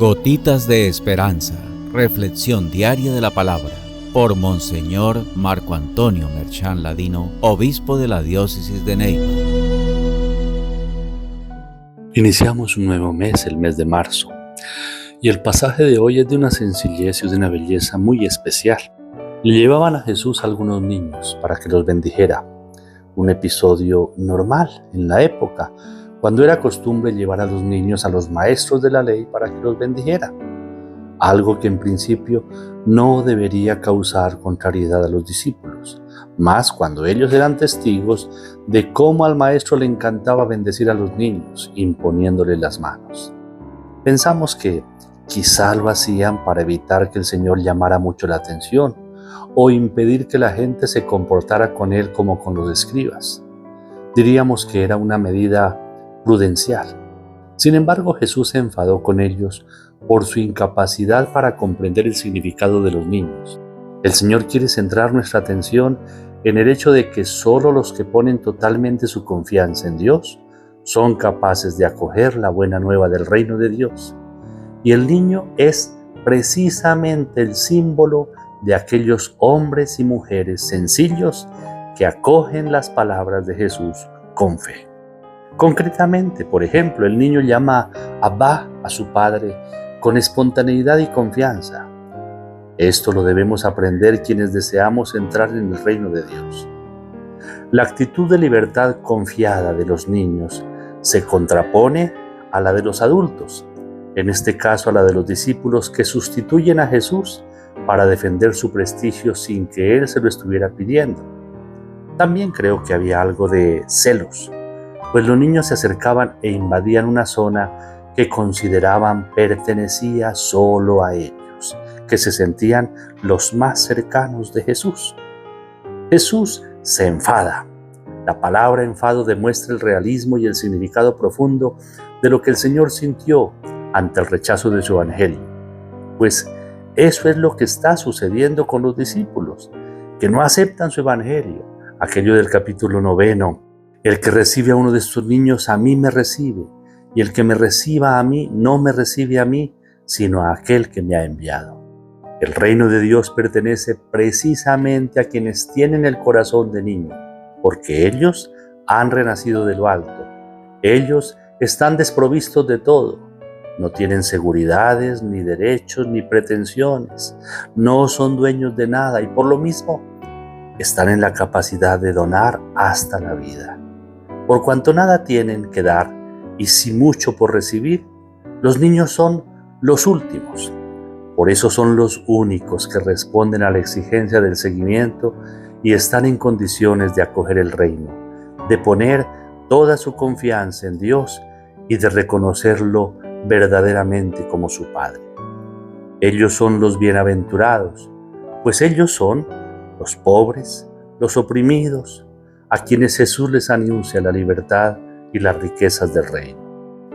Gotitas de Esperanza, reflexión diaria de la palabra, por Monseñor Marco Antonio Merchán Ladino, obispo de la diócesis de Neiva. Iniciamos un nuevo mes, el mes de marzo, y el pasaje de hoy es de una sencillez y de una belleza muy especial. Le llevaban a Jesús a algunos niños para que los bendijera, un episodio normal en la época, cuando era costumbre llevar a los niños a los maestros de la ley para que los bendijera, algo que en principio no debería causar contrariedad a los discípulos, más cuando ellos eran testigos de cómo al maestro le encantaba bendecir a los niños, imponiéndoles las manos. Pensamos que quizá lo hacían para evitar que el Señor llamara mucho la atención o impedir que la gente se comportara con él como con los escribas. Diríamos que era una medida prudencial. Sin embargo, Jesús se enfadó con ellos por su incapacidad para comprender el significado de los niños. El Señor quiere centrar nuestra atención en el hecho de que solo los que ponen totalmente su confianza en Dios son capaces de acoger la buena nueva del reino de Dios. Y el niño es precisamente el símbolo de aquellos hombres y mujeres sencillos que acogen las palabras de Jesús con fe. Concretamente, por ejemplo, el niño llama Abba a su padre con espontaneidad y confianza. Esto lo debemos aprender quienes deseamos entrar en el reino de Dios. La actitud de libertad confiada de los niños se contrapone a la de los adultos, en este caso a la de los discípulos que sustituyen a Jesús para defender su prestigio sin que Él se lo estuviera pidiendo. También creo que había algo de celos, pues los niños se acercaban e invadían una zona que consideraban pertenecía solo a ellos, que se sentían los más cercanos de Jesús. Jesús se enfada. La palabra enfado demuestra el realismo y el significado profundo de lo que el Señor sintió ante el rechazo de su evangelio. Pues eso es lo que está sucediendo con los discípulos, que no aceptan su evangelio. Aquello del capítulo 9, el que recibe a uno de estos niños a mí me recibe, y el que me reciba a mí no me recibe a mí, sino a aquel que me ha enviado. El reino de Dios pertenece precisamente a quienes tienen el corazón de niño, porque ellos han renacido de lo alto. Ellos están desprovistos de todo. No tienen seguridades, ni derechos, ni pretensiones. No son dueños de nada y por lo mismo están en la capacidad de donar hasta la vida. Por cuanto nada tienen que dar y si mucho por recibir, los niños son los últimos. Por eso son los únicos que responden a la exigencia del seguimiento y están en condiciones de acoger el reino, de poner toda su confianza en Dios y de reconocerlo verdaderamente como su Padre. Ellos son los bienaventurados, pues ellos son los pobres, los oprimidos, a quienes Jesús les anuncia la libertad y las riquezas del reino.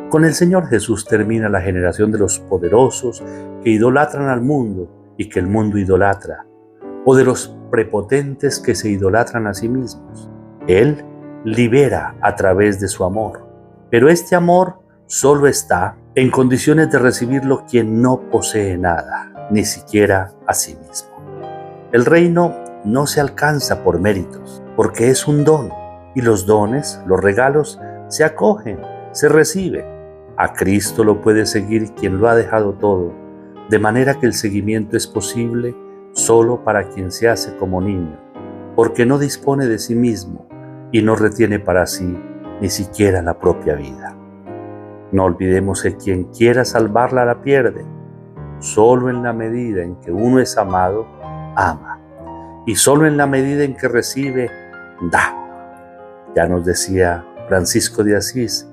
Con el Señor Jesús termina la generación de los poderosos que idolatran al mundo y que el mundo idolatra, o de los prepotentes que se idolatran a sí mismos. Él libera a través de su amor, pero este amor solo está en condiciones de recibirlo quien no posee nada, ni siquiera a sí mismo. El reino no se alcanza por méritos, porque es un don, y los dones, los regalos, se acogen, se reciben. A Cristo lo puede seguir quien lo ha dejado todo, de manera que el seguimiento es posible solo para quien se hace como niño, porque no dispone de sí mismo y no retiene para sí ni siquiera la propia vida. No olvidemos que quien quiera salvarla la pierde. Solo en la medida en que uno es amado, ama. Y solo en la medida en que recibe, da. Ya nos decía Francisco de Asís,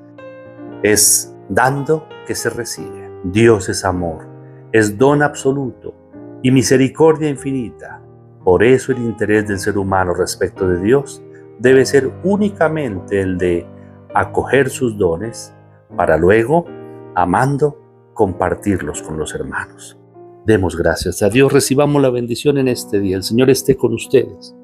es dando que se recibe. Dios es amor, es don absoluto y misericordia infinita. Por eso el interés del ser humano respecto de Dios debe ser únicamente el de acoger sus dones para luego, amando, compartirlos con los hermanos. Demos gracias a Dios, recibamos la bendición en este día. El Señor esté con ustedes.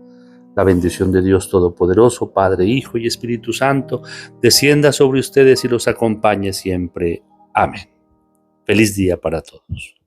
La bendición de Dios Todopoderoso, Padre, Hijo y Espíritu Santo, descienda sobre ustedes y los acompañe siempre. Amén. Feliz día para todos.